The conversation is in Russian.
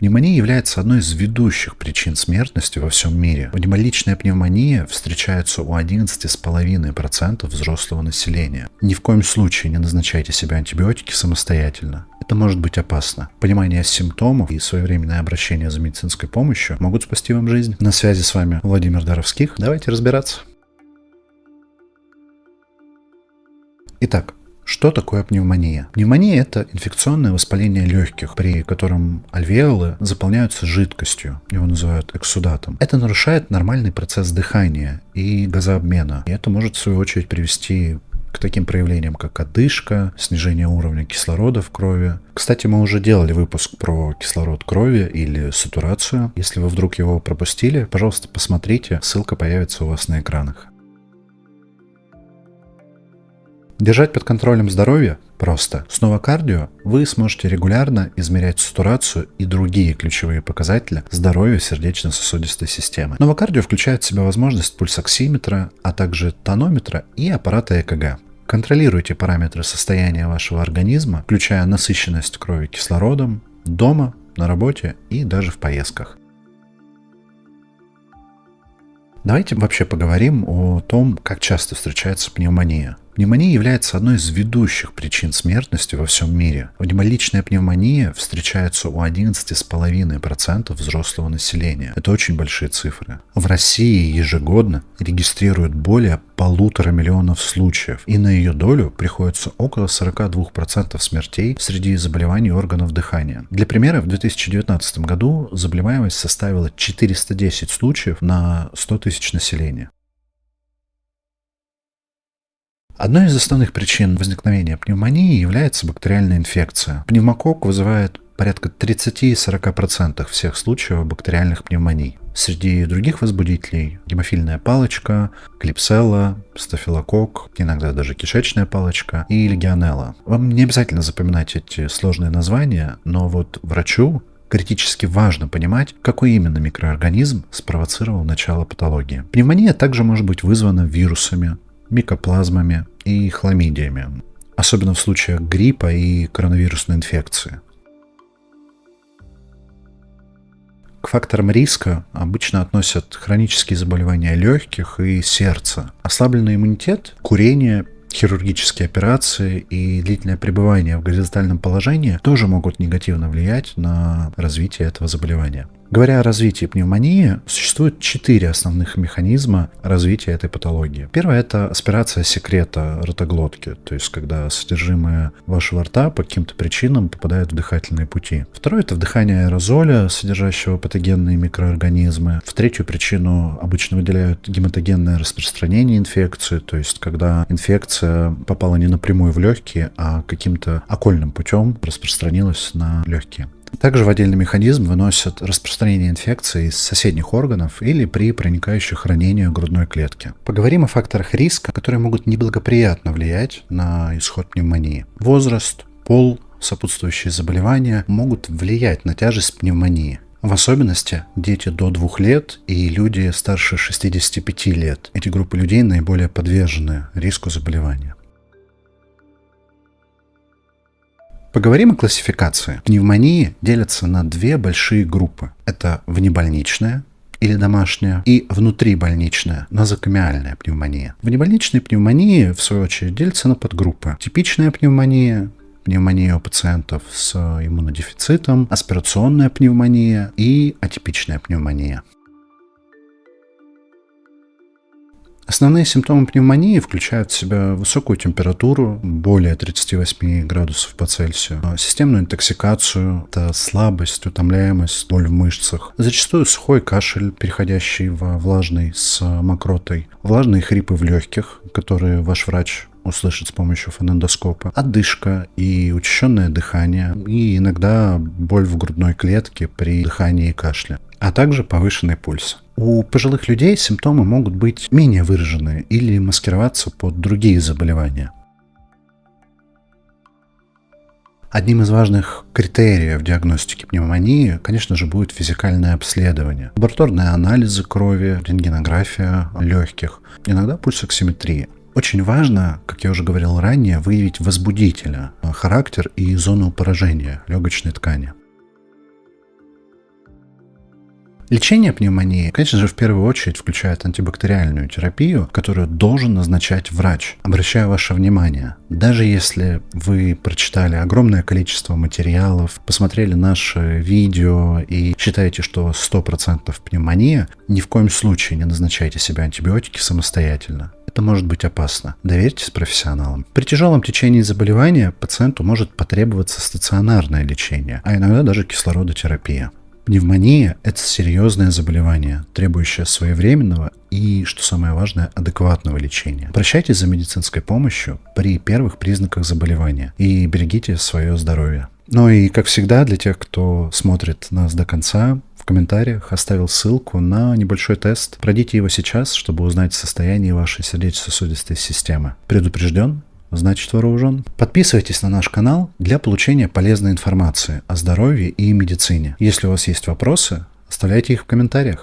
Пневмония является одной из ведущих причин смертности во всем мире. Внебольничная пневмония встречается у 11,5% взрослого населения. Ни в коем случае не назначайте себе антибиотики самостоятельно. Это может быть опасно. Понимание симптомов и своевременное обращение за медицинской помощью могут спасти вам жизнь. На связи с вами Владимир Даровских. Давайте разбираться. Итак, что такое пневмония? Пневмония – это инфекционное воспаление легких, при котором альвеолы заполняются жидкостью. Его называют эксудатом. Это нарушает нормальный процесс дыхания и газообмена. И это может, в свою очередь, привести к таким проявлениям, как одышка, снижение уровня кислорода в крови. Кстати, мы уже делали выпуск про кислород крови или сатурацию. Если вы вдруг его пропустили, пожалуйста, посмотрите. Ссылка появится у вас на экранах. Держать под контролем здоровье просто. С новокардио вы сможете регулярно измерять сатурацию и другие ключевые показатели здоровья сердечно-сосудистой системы. Новокардио включает в себя возможность пульсоксиметра, а также тонометра и аппарата ЭКГ. Контролируйте параметры состояния вашего организма, включая насыщенность крови кислородом, дома, на работе и даже в поездках. Давайте вообще поговорим о том, как часто встречается пневмония. Пневмония является одной из ведущих причин смертности во всем мире. Внебольничная пневмония встречается у 11,5% взрослого населения. Это очень большие цифры. В России ежегодно регистрируют более 1,5 миллиона случаев, и на ее долю приходится около 42% смертей среди заболеваний органов дыхания. Для примера, в 2019 году заболеваемость составила 410 случаев на 100 тысяч населения. Одной из основных причин возникновения пневмонии является бактериальная инфекция. Пневмококк вызывает порядка 30-40% всех случаев бактериальных пневмоний. Среди других возбудителей гемофильная палочка, клипселла, стафилококк, иногда даже кишечная палочка и легионелла. Вам не обязательно запоминать эти сложные названия, но вот врачу критически важно понимать, какой именно микроорганизм спровоцировал начало патологии. Пневмония также может быть вызвана вирусами, микоплазмами и хламидиями, особенно в случаях гриппа и коронавирусной инфекции. К факторам риска обычно относят хронические заболевания легких и сердца, ослабленный иммунитет, курение, хирургические операции и длительное пребывание в горизонтальном положении тоже могут негативно влиять на развитие этого заболевания. Говоря о развитии пневмонии, существует 4 основных механизма развития этой патологии. Первое – это аспирация секрета ротоглотки, то есть когда содержимое вашего рта по каким-то причинам попадает в дыхательные пути. Второе – это вдыхание аэрозоля, содержащего патогенные микроорганизмы. В третью причину обычно выделяют гематогенное распространение инфекции, то есть когда инфекция попала не напрямую в легкие, а каким-то окольным путем распространилась на легкие. Также в отдельный механизм выносят распространение инфекции из соседних органов или при проникающих ранениях грудной клетки. Поговорим о факторах риска, которые могут неблагоприятно влиять на исход пневмонии. Возраст, пол, сопутствующие заболевания могут влиять на тяжесть пневмонии. В особенности дети до 2 лет и люди старше 65 лет. Эти группы людей наиболее подвержены риску заболевания. Поговорим о классификации. Пневмонии делятся на 2 большие группы. Это внебольничная или домашняя и внутрибольничная нозокомиальная пневмония. Внебольничные пневмонии, в свою очередь, делятся на подгруппы. Типичная пневмония, пневмония у пациентов с иммунодефицитом, аспирационная пневмония и атипичная пневмония. Основные симптомы пневмонии включают в себя высокую температуру, более 38 градусов по Цельсию, системную интоксикацию, это слабость, утомляемость, боль в мышцах, зачастую сухой кашель, переходящий во влажный с мокротой, влажные хрипы в легких, которые ваш врач услышит с помощью фонендоскопа, одышка и учащенное дыхание, и иногда боль в грудной клетке при дыхании и кашле, а также повышенный пульс. У пожилых людей симптомы могут быть менее выражены или маскироваться под другие заболевания. Одним из важных критериев диагностики пневмонии, конечно же, будет физикальное обследование. Лабораторные анализы крови, рентгенография легких, иногда пульсоксиметрия. Очень важно, как я уже говорил ранее, выявить возбудителя, характер и зону поражения легочной ткани. Лечение пневмонии, конечно же, в первую очередь включает антибактериальную терапию, которую должен назначать врач. Обращаю ваше внимание, даже если вы прочитали огромное количество материалов, посмотрели наше видео и считаете, что 100% пневмония, ни в коем случае не назначайте себе антибиотики самостоятельно. Это может быть опасно. Доверьтесь профессионалам. При тяжелом течении заболевания пациенту может потребоваться стационарное лечение, а иногда даже кислородотерапия. Пневмония – это серьезное заболевание, требующее своевременного и, что самое важное, адекватного лечения. Обращайтесь за медицинской помощью при первых признаках заболевания и берегите свое здоровье. Ну и, как всегда, для тех, кто смотрит нас до конца, в комментариях оставил ссылку на небольшой тест. Пройдите его сейчас, чтобы узнать состояние вашей сердечно-сосудистой системы. Предупрежден? Значит, вооружен. Подписывайтесь на наш канал для получения полезной информации о здоровье и медицине. Если у вас есть вопросы, оставляйте их в комментариях.